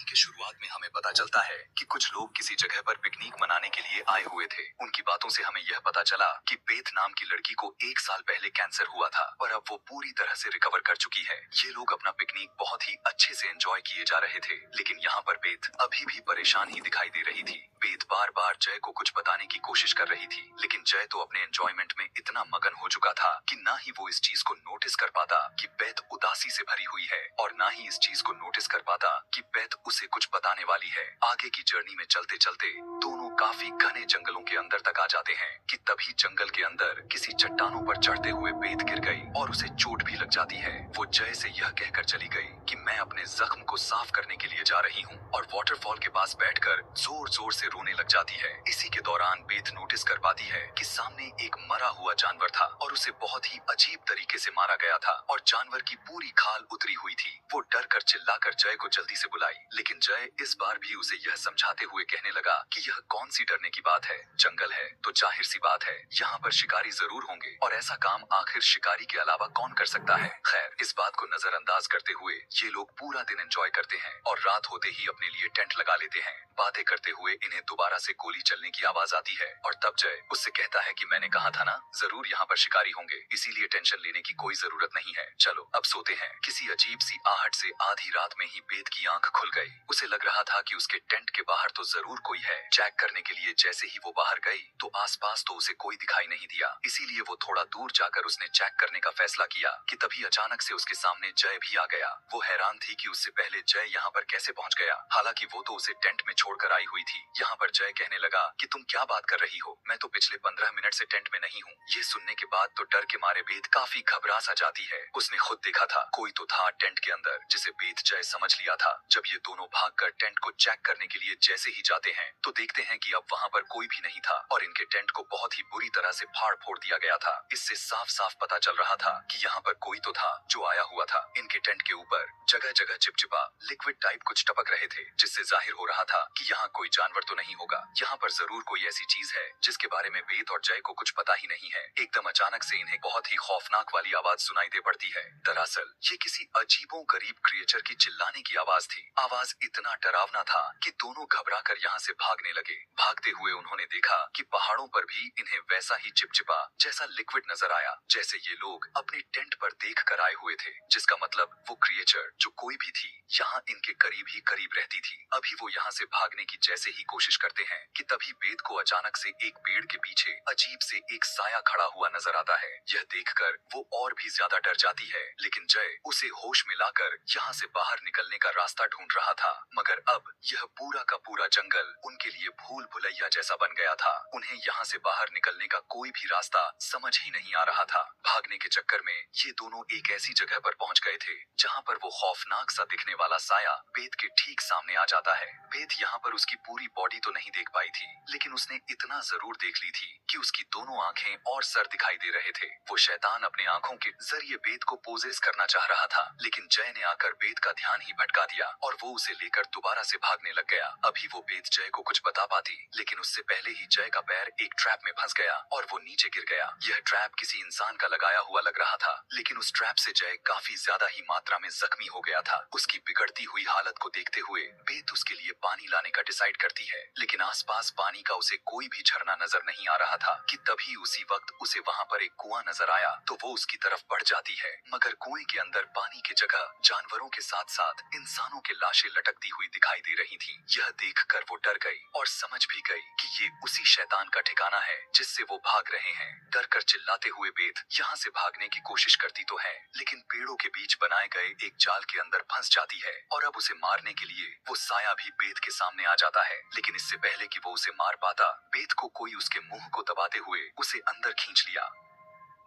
की शुरुआत में हमें पता चलता है कि कुछ लोग किसी जगह पर पिकनिक मनाने के लिए आए हुए थे। उनकी बातों से हमें यह पता चला कि बेथ नाम की लड़की को 1 साल पहले कैंसर हुआ था और अब वो पूरी तरह से रिकवर कर चुकी है। ये लोग अपना पिकनिक बहुत ही अच्छे से एंजॉय किए जा रहे थे, लेकिन यहाँ पर बेथ अभी भी परेशान ही दिखाई दे रही थी। बेथ बार बार जय को कुछ बताने की कोशिश कर रही थी, लेकिन जय तो अपने एंजॉयमेंट में इतना मगन हो चुका था कि ना ही वो इस चीज को नोटिस कर पाता कि बेथ उदासी से भरी हुई है और ना ही इस चीज को नोटिस कर पाता कि बेथ उसे कुछ बताने वाली है। आगे की जर्नी में चलते चलते दोनों काफी घने जंगलों के अंदर तक आ जाते हैं कि तभी जंगल के अंदर किसी चट्टानों पर चढ़ते हुए बेथ गिर गई और उसे चोट भी लग जाती है। वो जय से यह कहकर चली गई कि मैं अपने जख्म को साफ करने के लिए जा रही हूँ और वाटरफॉल के पास बैठकर जोर जोर से रोने लग जाती है। इसी के दौरान बेथ नोटिस कर पाती है कि सामने एक मरा हुआ जानवर था और उसे बहुत ही अजीब तरीके से मारा गया था और जानवर की पूरी खाल उतरी हुई थी। वो डर कर चिल्लाकर जय को जल्दी से बुलाई, लेकिन जय इस बार भी उसे यह समझाते हुए कहने लगा कि यह कौन सी डरने की बात है, जंगल है तो जाहिर सी बात है यहाँ पर शिकारी जरूर होंगे और ऐसा काम आखिर शिकारी के अलावा कौन कर सकता है। खैर, इस बात को नजरअंदाज करते हुए ये लोग पूरा दिन एंजॉय करते हैं और रात होते ही अपने लिए टेंट लगा लेते हैं। बातें करते हुए इन्हें दोबारा से गोली चलने की आवाज आती है और तब जय उससे कहता है कि मैंने कहा था ना, जरूर यहाँ पर शिकारी होंगे, इसीलिए टेंशन लेने की कोई जरूरत नहीं है, चलो अब सोते हैं। किसी अजीब सी आहट से आधी रात में ही बेथ की आंख खुल गई। उसे लग रहा था कि उसके टेंट के बाहर तो जरूर कोई है। चेक करने के लिए जैसे ही वो बाहर गई तो आसपास तो उसे कोई दिखाई नहीं दिया, इसीलिए वो थोड़ा दूर जाकर उसने चेक करने का फैसला किया कि तभी अचानक से उसके सामने जय भी आ गया। वो हैरान थी कि उससे पहले जय यहाँ पर कैसे पहुँच गया, हालांकि वो तो उसे टेंट में छोड़कर आई हुई थी। यहाँ पर जय कहने लगा कि तुम क्या बात कर रही हो, मैं तो पिछले 15 मिनट से टेंट में नहीं हूँ। ये सुनने के बाद तो डर के मारे बेथ काफी घबरा सा जाती है। उसने खुद देखा था कोई तो था टेंट के अंदर, जिसे बेथ जय समझ लिया था। जब ये दोनों भागकर टेंट को चेक करने के लिए जैसे ही जाते हैं तो देखते हैं कि अब वहाँ पर कोई भी नहीं था और इनके टेंट को बहुत ही बुरी तरह से फाड़ फोड़ दिया गया था। इससे साफ साफ पता चल रहा था कि यहाँ पर कोई तो था जो आया हुआ था। इनके टेंट के ऊपर जगह जगह चिपचिपा लिक्विड टाइप कुछ टपक रहे थे, जिससे जाहिर हो रहा था कि यहाँ कोई जानवर तो नहीं होगा, यहाँ पर जरूर कोई ऐसी चीज है जिसके बारे में बेथ और जय को कुछ पता ही नहीं है। एकदम अचानक से इन्हें बहुत ही खौफनाक वाली आवाज सुनाई दे पड़ती है। दरअसल ये किसी अजीबो गरीब क्रिएचर की चिल्लाने की आवाज थी। आवाज इतना डरावना था कि दोनों घबरा कर यहाँ से भागने लगे। भागते हुए उन्होंने देखा कि पहाड़ों पर भी इन्हें वैसा ही चिपचिपा जैसा लिक्विड नजर आया जैसे ये लोग अपने टेंट पर देख कर आए हुए थे, जिसका मतलब वो क्रिएचर जो कोई भी थी यहाँ इनके करीब ही करीब रहती थी। अभी वो यहाँ से भागने की जैसे ही कोशिश करते हैं कि तभी बेथ को अचानक से एक पेड़ के पीछे अजीब से एक साया खड़ा हुआ नजर आता है। यह देखकर वो और भी ज्यादा डर जाती है, लेकिन जय उसे होश में लाकर यहाँ से बाहर निकलने का रास्ता ढूंढ रहा था। मगर अब यह पूरा का पूरा जंगल उनके लिए भूल भुलैया जैसा बन गया था। उन्हें यहाँ से बाहर निकलने का कोई भी रास्ता समझ ही नहीं आ रहा था। भागने के चक्कर में ये दोनों एक ऐसी जगह पर पहुंच गए थे जहाँ पर वो खौफनाक सा दिखने वाला साया बेथ के ठीक सामने आ जाता है। बेथ यहाँ पर उसकी पूरी बॉडी तो नहीं देख पाई थी, लेकिन उसने इतना जरूर देख ली थी कि उसकी दोनों आंखें और सर दिखाई दे रहे थे। वो शैतान अपने आंखों के जरिए बेथ को पोजेस करना चाह रहा था, लेकिन जय ने आकर बेथ का ध्यान ही भटका दिया और वो उसे लेकर दोबारा से भागने लग गया। अभी वो बेथ जय को कुछ बता पाती, लेकिन उससे पहले ही जय का पैर एक ट्रैप में फंस गया और वो नीचे गिर गया। यह ट्रैप किसी इंसान का लगाया हुआ लग रहा था, लेकिन उस ट्रैप से जय काफी ज्यादा ही मात्रा में जख्मी हो गया था। उसकी बिगड़ती हुई हालत को देखते हुए बेथ उसके लिए पानी लाने का डिसाइड करती है, लेकिन आसपास पानी का उसे कोई भी झरना नजर नहीं आ रहा था कि तभी उसी वक्त उसे वहाँ पर एक कुआं नजर आया तो वो उसकी तरफ बढ़ जाती है। मगर कुएं के अंदर पानी की जगह जानवरों के साथ साथ इंसानों की लाशें लटकती हुई दिखाई दे रही थी। यह देखकर वो डर गई और समझ भी गई कि ये उसी शैतान का ठिकाना है जिससे वो भाग रहे हैं। डर कर चिल्लाते हुए बेथ यहाँ से भागने की कोशिश करती तो है, लेकिन पेड़ों के बीच बनाए गए एक जाल के अंदर फंस जाती है और अब उसे मारने के लिए वो साया भी बेथ के सामने आ जाता है। लेकिन इससे पहले कि वो उसे मार पाता, बेथ को कोई उसके मुंह को दबाते हुए उसे अंदर खींच लिया।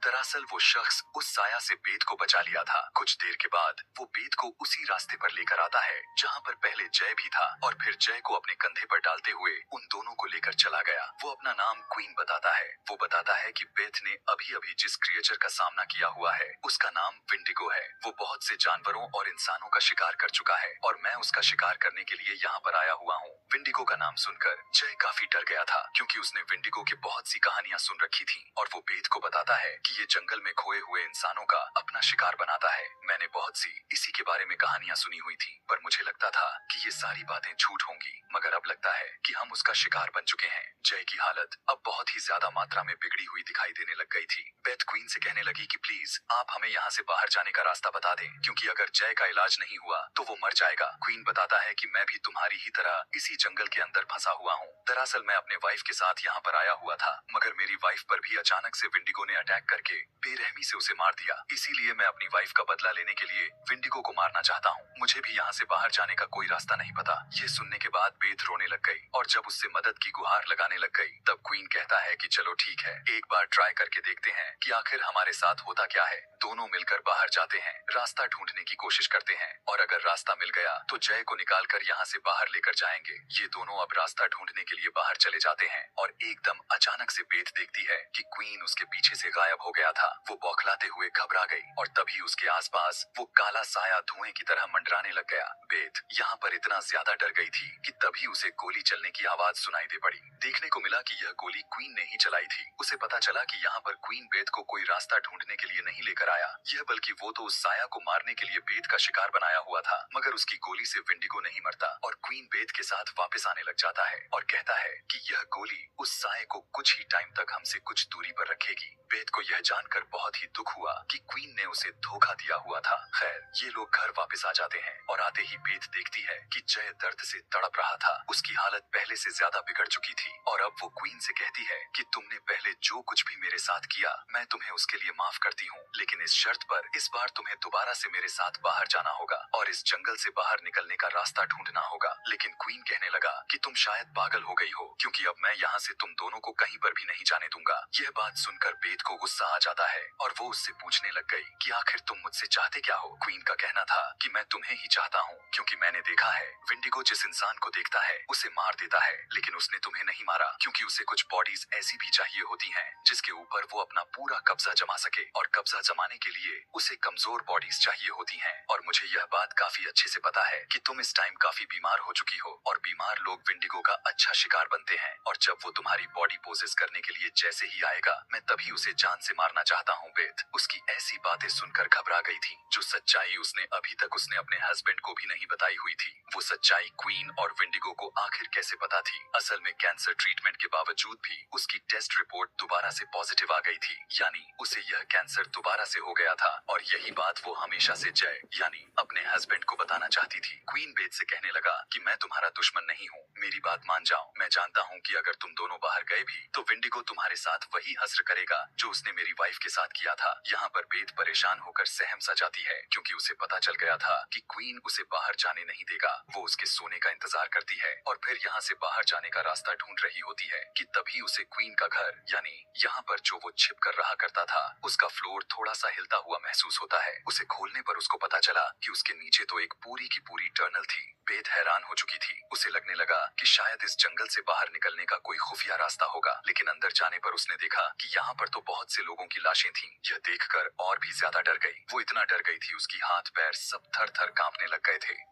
दरअसल वो शख्स उस साया से बेथ को बचा लिया था। कुछ देर के बाद वो बेथ को उसी रास्ते पर लेकर आता है जहाँ पर पहले जय भी था और फिर जय को अपने कंधे पर डालते हुए उन दोनों को लेकर चला गया। वो अपना नाम क्वीन बताता है। वो बताता है कि बेथ ने अभी अभी जिस क्रिएचर का सामना किया हुआ है उसका नाम विंडिगो है। वो बहुत से जानवरों और इंसानों का शिकार कर चुका है और मैं उसका शिकार करने के लिए यहाँ पर आया हुआ हूँ। विंडिगो का नाम सुनकर जय काफी डर गया था, क्योंकि उसने विंडिगो की बहुत सी कहानियां सुन रखी थी और वो बेथ को बताता है कि ये जंगल में खोए हुए इंसानों का अपना शिकार बनाता है। मैंने बहुत सी इसी के बारे में कहानियां सुनी हुई थी, पर मुझे लगता था कि ये सारी बातें झूठ होंगी, मगर अब लगता है कि हम उसका शिकार बन चुके हैं। जय की हालत अब बहुत ही ज्यादा मात्रा में बिगड़ी हुई दिखाई देने लग गई थी। बेथ क्वीन से कहने लगी कि प्लीज आप हमें यहाँ से बाहर जाने का रास्ता बता दें, क्योंकि अगर जय का इलाज नहीं हुआ तो वो मर जाएगा। क्वीन बताता है कि मैं भी तुम्हारी ही तरह इसी जंगल के अंदर फंसा हुआ हूँ। दरअसल मैं अपने वाइफ के साथ यहाँ पर आया हुआ था, मगर मेरी वाइफ पर भी अचानक से विंडिगो ने अटैक करके बेरहमी से उसे मार दिया। इसीलिए मैं अपनी वाइफ का बदला लेने के लिए विंडिगो को मारना चाहता हूँ। मुझे भी यहाँ से बाहर जाने का कोई रास्ता नहीं पता। ये सुनने के बाद बेथ रोने लग गई और जब उससे मदद की गुहार लगाने लग गई, तब क्वीन कहता है कि चलो ठीक है, एक बार ट्राई करके देखते हैं कि आखिर हमारे साथ होता क्या है। दोनों मिलकर बाहर जाते हैं, रास्ता ढूंढने की कोशिश करते हैं, और अगर रास्ता मिल गया तो जय को निकालकर यहाँ से बाहर लेकर जाएंगे। ये दोनों अब रास्ता ढूंढने के लिए बाहर चले जाते हैं और एकदम अचानक से बेथ देखती है कि क्वीन उसके पीछे से गायब हो गया था। वो बौखलाते हुए घबरा गई और तभी उसके आसपास वो काला साया धुएं की तरह मंडराने लग गया। बेथ यहाँ पर इतना ज्यादा डर गई थी कि तभी उसे गोली चलने की आवाज सुनाई दे पड़ी। देखने को मिला कि यह गोली क्वीन ने ही चलाई थी। उसे पता चला कि यहाँ पर क्वीन बेथ को कोई रास्ता ढूंढने के लिए नहीं लेकर आया, यह बल्कि वो तो उस साया को मारने के लिए बेथ का शिकार बनाया हुआ था। मगर उसकी गोली से विंडिगो नहीं मरता और क्वीन बेथ के साथ वापस आने लग जाता है और कहता है कि यह गोली उस साये को कुछ ही टाइम तक हमसे कुछ दूरी पर रखेगी। बेथ को यह जानकर बहुत ही दुख हुआ कि क्वीन ने उसे धोखा दिया हुआ था। खैर, ये लोग घर वापस आ जाते हैं और आते ही बेथ देखती है कि जय दर्द से तड़प रहा था। उसकी हालत पहले से ज्यादा बिगड़ चुकी थी और अब वो क्वीन से कहती है कि तुमने पहले जो कुछ भी मेरे साथ किया, मैं तुम्हें उसके लिए माफ करती हूँ, लेकिन इस शर्त पर इस बार तुम्हें दोबारा से मेरे साथ बाहर जाना होगा और इस जंगल से बाहर निकलने का रास्ता ढूंढना होगा। लेकिन क्वीन कहने लगा कि तुम शायद पागल हो गई हो, क्योंकि अब मैं यहाँ से तुम दोनों को कहीं पर भी नहीं जाने दूंगा। यह बात सुनकर बेथ को गुस्सा आ जाता है और वो उससे पूछने लग गई कि आखिर तुम मुझसे चाहते क्या हो। क्वीन का कहना था कि मैं तुम्हें ही चाहता हूँ, क्योंकि मैंने देखा है विंडिगो जिस इंसान को देखता है उसे मार देता है, लेकिन उसने तुम्हें नहीं मारा, क्योंकि उसे कुछ बॉडीज ऐसी भी चाहिए होती हैं जिसके ऊपर वो अपना पूरा कब्जा जमा सके, और कब्जा जमाने के लिए उसे कमजोर बॉडीज चाहिए होती हैं। और मुझे यह बात काफी अच्छे से पता है कि तुम इस टाइम काफी बीमार हो चुकी हो, और बीमार लोग विंडिगो का अच्छा शिकार बनते हैं, और जब वो तुम्हारी बॉडी पोजेस करने के लिए जैसे ही आएगा, मैं तभी उसे जान से मारना चाहता हूँ। बेथ उसकी ऐसी बातें सुनकर घबरा गई थी। जो सच्चाई उसने अभी तक उसने अपने हस्बैंड को भी नहीं बताई हुई थी, वो सच्चाई क्वीन और विंडिगो को आखिर कैसे पता थी। असल में कैंसर ट्रीटमेंट के बावजूद भी उसकी टेस्ट रिपोर्ट दोबारा से पॉजिटिव आ गई थी, यानी उसे यह कैंसर दोबारा से हो गया था, और यही बात वो हमेशा से जय यानी अपने हस्बैंड को बताना चाहती थी। क्वीन बेथ से कहने लगा कि मैं तुम्हारा दुश्मन नहीं हूँ, मेरी बात मान जाओ। मैं जानता हूँ कि अगर तुम दोनों बाहर गए भी तो विंडिगो तुम्हारे साथ वही हश्र करेगा जो उसने मेरी वाइफ के साथ किया था। यहाँ पर बेथ परेशान होकर सहम सा जाती है, क्योंकि उसे पता चल गया था कि क्वीन उसे बाहर जाने नहीं देगा। वो उसके सोने का इंतजार करती है और फिर यहाँ से बाहर जाने का रास्ता ढूंढ रही होती है कि तभी उसे क्वीन का घर यानी यहाँ पर जो वो छिप कर रहा करता था उसका फ्लोर थोड़ा सा हिलता हुआ महसूस होता है। उसे खोलने पर उसको पता चला कि उसके नीचे तो एक पूरी की पूरी टनल थी। बेथ हैरान हो चुकी थी। उसे लगने लगा कि शायद इस जंगल से बाहर निकलने का कोई खुफिया रास्ता होगा, लेकिन अंदर जाने पर उसने देखा कि यहाँ पर तो बहुत से लोगों की लाशें थीं। यह देखकर और भी ज्यादा डर गई। वो इतना डर गई थी उसकी हाथ पैर सब थर थर कांपने लग गए थे।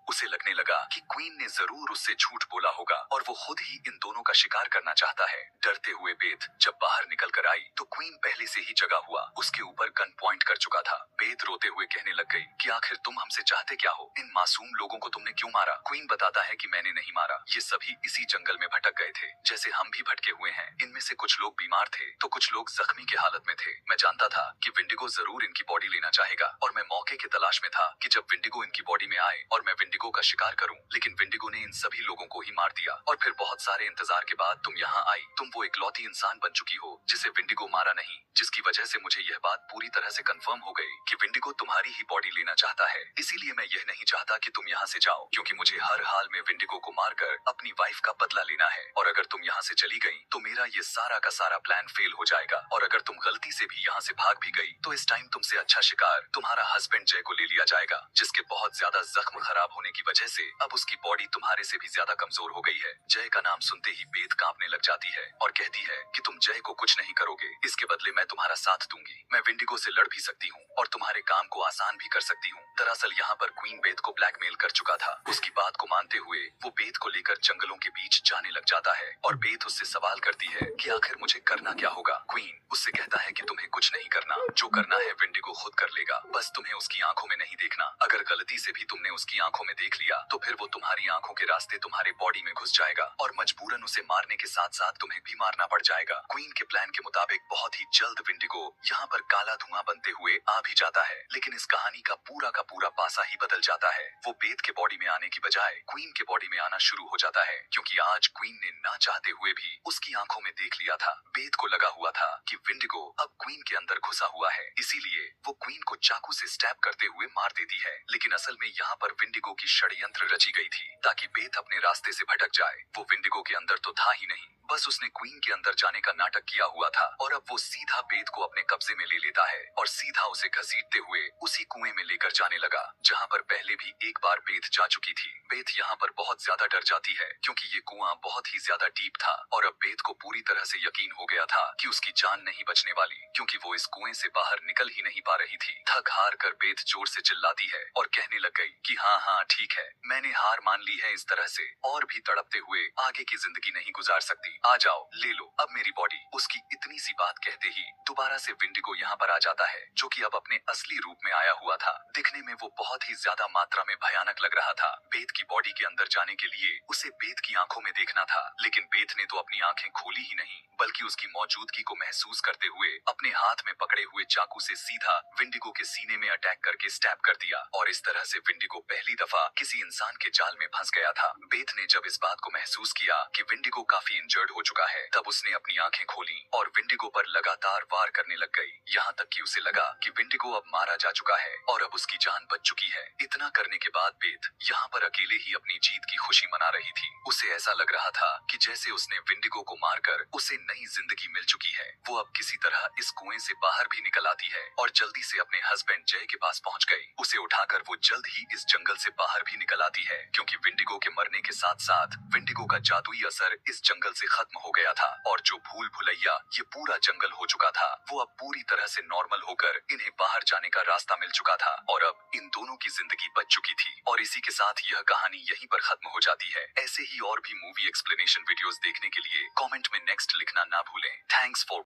उसे लगने लगा कि क्वीन ने जरूर उससे झूठ बोला होगा और वो खुद ही इन दोनों का शिकार करना चाहता है। डरते हुए बेथ जब बाहर निकल कर आई तो क्वीन पहले से ही जगा हुआ उसके ऊपर गन पॉइंट कर चुका था। बेथ रोते हुए कहने लग गई कि आखिर तुम हमसे चाहते क्या हो? इन मासूम लोगों को तुमने क्यों मारा? क्वीन बताता है कि मैंने नहीं मारा, ये सभी इसी जंगल में भटक गए थे, जैसे हम भी भटके हुए हैं। इनमें से कुछ लोग बीमार थे तो कुछ लोग जख्मी की हालत में थे। मैं जानता था कि विंडिगो जरूर इनकी बॉडी लेना चाहेगा और मैं मौके की तलाश में था कि जब विंडिगो इनकी बॉडी में आए और मैं विंडिगो का शिकार करूं, लेकिन विंडिगो ने इन सभी लोगों को ही मार दिया। और फिर बहुत सारे इंतजार के बाद तुम यहाँ आई। तुम वो इकलौती इंसान बन चुकी हो जिसे विंडिगो मारा नहीं, जिसकी वजह से मुझे यह बात पूरी तरह से कंफर्म हो गई कि विंडिगो तुम्हारी ही बॉडी लेना चाहता है। इसीलिए मैं यह नहीं चाहता कि तुम यहाँ से जाओ, क्योंकि मुझे हर हाल में विंडिगो को मारकर अपनी वाइफ का बदला लेना है। और अगर तुम यहाँ से चली गई तो मेरा ये सारा का सारा प्लान फेल हो जाएगा, और अगर तुम गलती से भी यहाँ से भाग भी गई तो इस टाइम तुमसे अच्छा शिकार तुम्हारा हस्बैंड जय को ले लिया जाएगा, जिसके बहुत ज्यादा जख्म खराब होने होने की वजह से अब उसकी बॉडी तुम्हारे से भी ज्यादा कमजोर हो गई है। जय का नाम सुनते ही बेथ कांपने लग जाती है और कहती है कि तुम जय को कुछ नहीं करोगे, इसके बदले मैं तुम्हारा साथ दूंगी। मैं विंडिगो से लड़ भी सकती हूँ और तुम्हारे काम को आसान भी कर सकती हूँ। दरअसल यहाँ पर क्वीन बेथ को ब्लैकमेल कर चुका था। उसकी बात को मानते हुए वो बेथ को लेकर जंगलों के बीच जाने लग जाता है और बेथ उससे सवाल करती है कि आखिर मुझे करना क्या होगा। क्वीन उससे कहता है कि तुम्हें कुछ नहीं करना, जो करना है विंडिगो खुद कर लेगा, बस तुम्हें उसकी आंखों में नहीं देखना। अगर गलती से भी तुमने उसकी आंखों में देख लिया तो फिर वो तुम्हारी आंखों के रास्ते तुम्हारे बॉडी में घुस जाएगा और मजबूरन उसे मारने के साथ साथ तुम्हें भी मारना पड़ जाएगा। क्वीन के प्लान के मुताबिक बहुत ही जल्द विंडिगो यहाँ पर काला धुआं बनते हुए आ भी जाता है, लेकिन इस कहानी का पूरा पासा ही बदल जाता है। वो बेथ के बॉडी में आने की बजाय क्वीन के बॉडी में आना शुरू हो जाता है, क्योंकि आज क्वीन ने ना चाहते हुए भी उसकी आंखों में देख लिया था। बेथ को लगा हुआ था कि विंडिगो अब क्वीन के अंदर घुसा हुआ है, इसीलिए वो क्वीन को चाकू से स्टैब करते हुए मार देती है। लेकिन असल में यहाँ पर विंडिगो की षड्यंत्र रची गई थी ताकि बेथ अपने रास्ते से भटक जाए। वो विंडिगो के अंदर तो था ही नहीं, बस उसने क्वीन के अंदर जाने का नाटक किया हुआ था और अब वो सीधा बेथ को अपने कब्जे में ले लेता है और सीधा उसे घसीटते हुए उसी कुएं में लेकर जाने लगा जहाँ पर पहले भी एक बार बेथ जा चुकी थी। बेथ यहाँ पर बहुत ज्यादा डर जाती है क्योंकि ये कुआं बहुत ही ज्यादा डीप था और अब बेथ को पूरी तरह से यकीन हो गया था कि उसकी जान नहीं बचने वाली, क्योंकि वो इस कुएं से बाहर निकल ही नहीं पा रही थी। थक हार कर बेथ जोर से चिल्लाती है और कहने लग गई कि हाँ ठीक है, मैंने हार मान ली है, इस तरह से और भी तड़पते हुए आगे की जिंदगी नहीं गुजार सकती। आ जाओ, ले लो अब मेरी बॉडी। उसकी इतनी सी बात कहते ही दोबारा से विंडिगो यहाँ पर आ जाता है, जो कि अब अपने असली रूप में आया हुआ था। दिखने में वो बहुत ही ज्यादा मात्रा में भयानक लग रहा था। बेथ की बॉडी के अंदर जाने के लिए उसे बेथ की आंखों में देखना था, लेकिन बेथ ने तो अपनी आंखें खोली ही नहीं, बल्कि उसकी मौजूदगी को महसूस करते हुए अपने हाथ में पकड़े हुए चाकू से सीधा विंडिगो के सीने में अटैक करके स्टैब कर दिया और इस तरह से विंडिगो पहली दफा किसी इंसान के जाल में फंस गया था। बेथ ने जब इस बात को महसूस किया कि विंडिगो काफी इंजर्ड हो चुका है, तब उसने अपनी आंखें खोली और विंडिगो पर लगातार वार करने लग गई, यहाँ तक कि उसे लगा कि विंडिगो अब मारा जा चुका है और अब उसकी जान बच चुकी है। इतना करने के बाद बेथ यहाँ पर अकेले ही अपनी जीत की खुशी मना रही थी। उसे ऐसा लग रहा था कि जैसे उसने विंडिगो को मारकर उसे नई जिंदगी मिल चुकी है। वो अब किसी तरह इस कुएं से बाहर भी निकल आती है और जल्दी से अपने हस्बैंड जय के पास पहुंच गई। उसे उठाकर वो जल्द ही इस जंगल से बाहर भी निकल आती है, क्योंकि विंडिगो के मरने के साथ साथ विंडिगो का जादुई असर इस जंगल से खत्म हो गया था और जो भूल भुलैया ये पूरा जंगल हो चुका था, वो अब पूरी तरह से नॉर्मल होकर इन्हें बाहर जाने का रास्ता मिल चुका था और अब इन दोनों की जिंदगी बच चुकी थी। और इसी के साथ यह कहानी यहीं पर खत्म हो जाती है। ऐसे ही और भी मूवी एक्सप्लेनेशन वीडियोस देखने के लिए कमेंट में नेक्स्ट लिखना ना भूलें। Thanks for